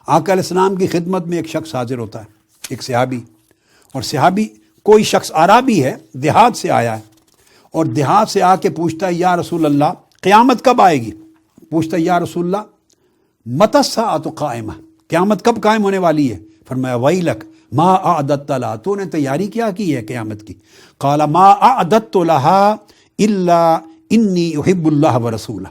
آقا علیہ السلام کی خدمت میں ایک شخص حاضر ہوتا ہے، ایک صحابی، اور صحابی کوئی شخص عربی ہے، دیہات سے آیا ہے، اور دیہات سے آ کے پوچھتا ہے یا رسول اللہ قیامت کب آئے گی؟ پوچھتا ہے یا رسول اللہ متی الساعۃ قائمہ، قیامت کب قائم ہونے والی ہے؟ فرمایا ویلک ما اعددت لها، تو نے تیاری کیا کی ہے قیامت کی؟ قال ما اعددت لها الا انی احب اللہ ورسولہ،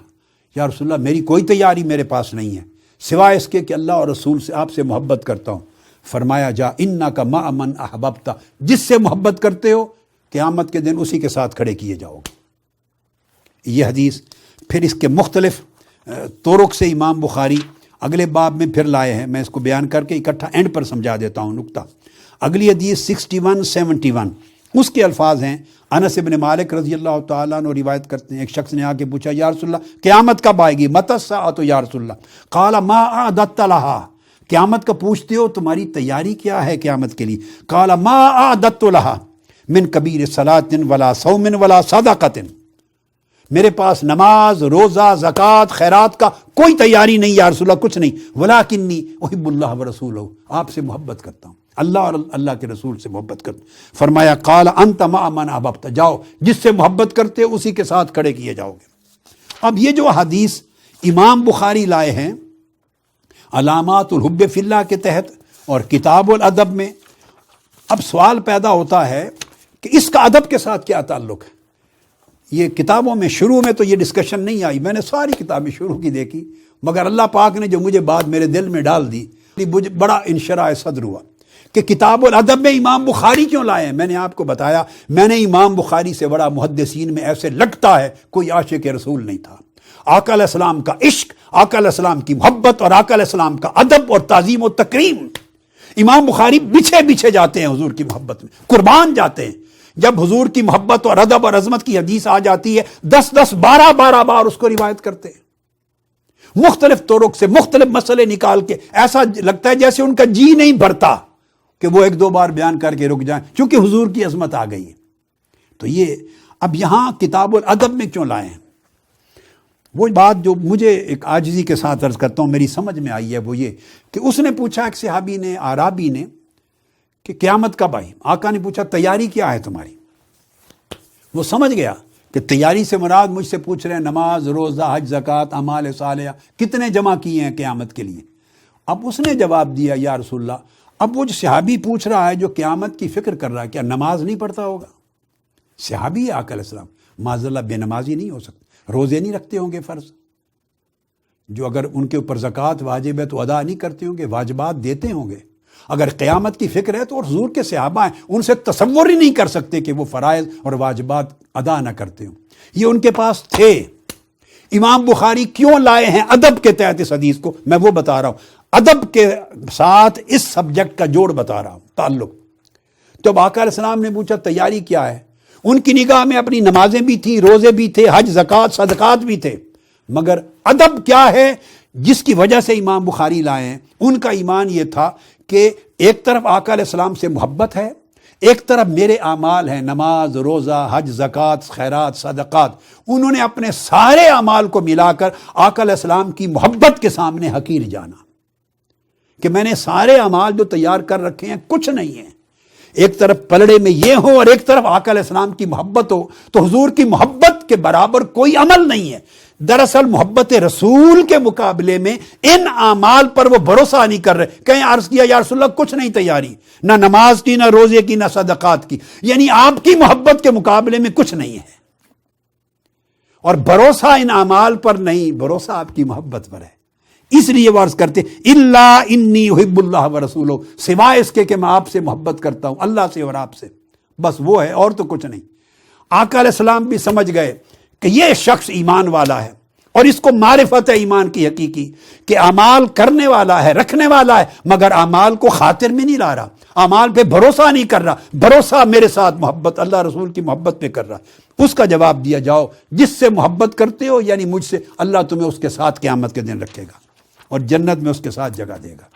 یا رسول اللہ میری کوئی تیاری میرے پاس نہیں ہے سوائے اس کے کہ اللہ اور رسول سے آپ سے محبت کرتا ہوں۔ فرمایا جا انک مع من احببت، جس سے محبت کرتے ہو قیامت کے دن اسی کے ساتھ کھڑے کیے جاؤ گے۔ یہ حدیث پھر اس کے مختلف طرق سے امام بخاری اگلے باب میں پھر لائے ہیں، میں اس کو بیان کر کے اکٹھا اینڈ پر سمجھا دیتا ہوں نقطہ۔ اگلی حدیث 61-71 اس کے الفاظ ہیں، انس بن مالک رضی اللہ تعالیٰ عنہ روایت کرتے ہیں، ایک شخص نے آ کے پوچھا یا رسول اللہ قیامت کب آئے گی؟ متی الساعۃ یا رسول اللہ؟ قال ما اعددت لها، قیامت کا پوچھتے ہو تمہاری تیاری کیا ہے قیامت کے لیے؟ قال ما اعددت لها من کبیر صلاۃ ولا صوم ولا صدقۃ، میرے پاس نماز، روزہ، زکوٰۃ، خیرات کا کوئی تیاری نہیں یا رسول اللہ، کچھ نہیں، ولکنی احب اللہ ورسولہ، آپ سے محبت کرتا ہوں، اللہ اور اللہ کے رسول سے محبت کرتا ہوں۔ فرمایا قال انت مع من احببت، جاؤ جس سے محبت کرتے ہو اسی کے ساتھ کھڑے کیے جاؤ گے۔ اب یہ جو حدیث امام بخاری لائے ہیں علامات الحب فی اللہ کے تحت اور کتاب الادب میں، اب سوال پیدا ہوتا ہے کہ اس کا ادب کے ساتھ کیا تعلق ہے؟ یہ کتابوں میں شروع میں تو یہ ڈسکشن نہیں آئی، میں نے ساری کتابیں شروع کی دیکھی، مگر اللہ پاک نے جو مجھے بات میرے دل میں ڈال دی، مجھے بڑا انشراح صدر ہوا کہ کتاب الادب میں امام بخاری کیوں لائے ہیں۔ میں نے آپ کو بتایا میں نے امام بخاری سے بڑا محدثین میں ایسے لگتا ہے کوئی عاشق رسول نہیں تھا۔ آقا علیہ السلام کا عشق، آقا علیہ السلام کی محبت اور آقا علیہ السلام کا ادب اور تعظیم و تکریم، امام بخاری بچھے جاتے ہیں حضور کی محبت میں، قربان جاتے ہیں۔ جب حضور کی محبت اور ادب اور عظمت کی حدیث آ جاتی ہے 10-12 بار اس کو روایت کرتے ہیں، مختلف طرق سے مختلف مسئلے نکال کے، ایسا لگتا ہے جیسے ان کا جی نہیں بھرتا کہ وہ 1-2 بار بیان کر کے رک جائیں، چونکہ حضور کی عظمت آ گئی ہے۔ تو یہ اب یہاں کتاب الادب میں کیوں لائے ہیں؟ وہ بات جو مجھے ایک عاجزی کے ساتھ عرض کرتا ہوں میری سمجھ میں آئی ہے، وہ یہ کہ اس نے پوچھا ایک صحابی نے، اعرابی نے، کہ قیامت کب آئی؟ آقا نے پوچھا تیاری کیا ہے تمہاری؟ وہ سمجھ گیا کہ تیاری سے مراد مجھ سے پوچھ رہے ہیں نماز، روزہ، حج، زکوٰۃ، اعمال صالحہ کتنے جمع کیے ہیں قیامت کے لیے۔ اب اس نے جواب دیا یا رسول اللہ، اب وہ جو صحابی پوچھ رہا ہے جو قیامت کی فکر کر رہا ہے، کیا نماز نہیں پڑھتا ہوگا؟ صحابی ہے آقا علیہ السلام، معاذ اللہ بے نمازی نہیں ہو سکتے، روزے نہیں رکھتے ہوں گے فرض، جو اگر ان کے اوپر زکوٰۃ واجب ہے تو ادا نہیں کرتے ہوں گے، واجبات دیتے ہوں گے۔ اگر قیامت کی فکر ہے تو حضور کے صحابہ ہیں، ان سے تصور ہی نہیں کر سکتے کہ وہ فرائض اور واجبات ادا نہ کرتے ہوں، یہ ان کے پاس تھے۔ امام بخاری کیوں لائے ہیں ادب کے تحت اس حدیث کو، میں وہ بتا رہا ہوں، ادب کے ساتھ اس سبجیکٹ کا جوڑ بتا رہا ہوں، تعلق۔ تو اب آقا علیہ السلام نے پوچھا تیاری کیا ہے؟ ان کی نگاہ میں اپنی نمازیں بھی تھیں، روزے بھی تھے، حج، زکوٰۃ، صدقات بھی تھے، مگر ادب کیا ہے جس کی وجہ سے امام بخاری لائے ہیں؟ ان کا ایمان یہ تھا کہ ایک طرف آقا علیہ السلام سے محبت ہے، ایک طرف میرے اعمال ہیں، نماز، روزہ، حج، زکوٰۃ، خیرات، صدقات، انہوں نے اپنے سارے اعمال کو ملا کر آقا علیہ السلام کی محبت کے سامنے حقیر جانا کہ میں نے سارے اعمال جو تیار کر رکھے ہیں کچھ نہیں ہیں، ایک طرف پلڑے میں یہ ہو اور ایک طرف آقا علیہ السلام کی محبت ہو، تو حضور کی محبت کے برابر کوئی عمل نہیں ہے۔ دراصل محبت رسول کے مقابلے میں ان اعمال پر وہ بھروسہ نہیں کر رہے۔ کہیں عرض کیا یا رسول اللہ کچھ نہیں تیاری، نہ نماز کی، نہ روزے کی، نہ صدقات کی، یعنی آپ کی محبت کے مقابلے میں کچھ نہیں ہے، اور بھروسہ ان اعمال پر نہیں، بھروسہ آپ کی محبت پر ہے۔ اس لیے وہ عرض کرتے الا انی احب اللہ ورسولہ، سوائے اس کے کہ میں آپ سے محبت کرتا ہوں، اللہ سے اور آپ سے، بس وہ ہے اور تو کچھ نہیں۔ آقا علیہ السلام بھی سمجھ گئے کہ یہ شخص ایمان والا ہے، اور اس کو معرفت ہے ایمان کی حقیقی کہ اعمال کرنے والا ہے، رکھنے والا ہے، مگر اعمال کو خاطر میں نہیں لا رہا، اعمال پہ بھروسہ نہیں کر رہا، بھروسہ میرے ساتھ محبت اللہ رسول کی محبت پہ کر رہا۔ اس کا جواب دیا جاؤ جس سے محبت کرتے ہو یعنی مجھ سے، اللہ تمہیں اس کے ساتھ قیامت کے دن رکھے گا اور جنت میں اس کے ساتھ جگہ دے گا۔